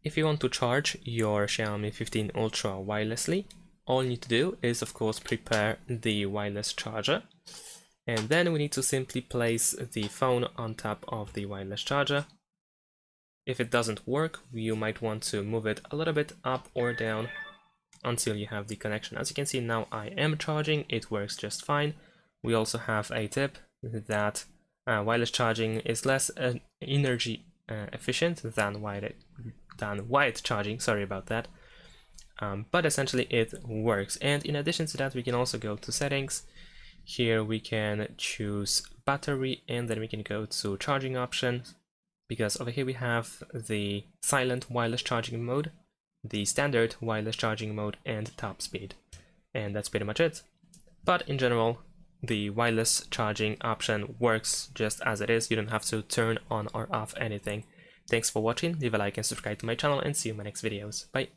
If you want to charge your Xiaomi 15 Ultra wirelessly, all you need to do is of course prepare the wireless charger, and then we need to simply place the phone on top of the wireless charger. If it doesn't work, you might want to move it a little bit up or down until you have the connection. As you can see, now I am charging, it works just fine. We also have a tip that wireless charging is less energy efficient than wired charging, sorry about that. But essentially it works. And in addition to that, we can also go to settings. Here we can choose battery, and then we can go to charging options, because over here we have the silent wireless charging mode, the standard wireless charging mode, and top speed. And that's pretty much it. But in general, the wireless charging option works just as it is. You don't have to turn on or off anything. Thanks for watching, leave a like and subscribe to my channel, and see you in my next videos. Bye!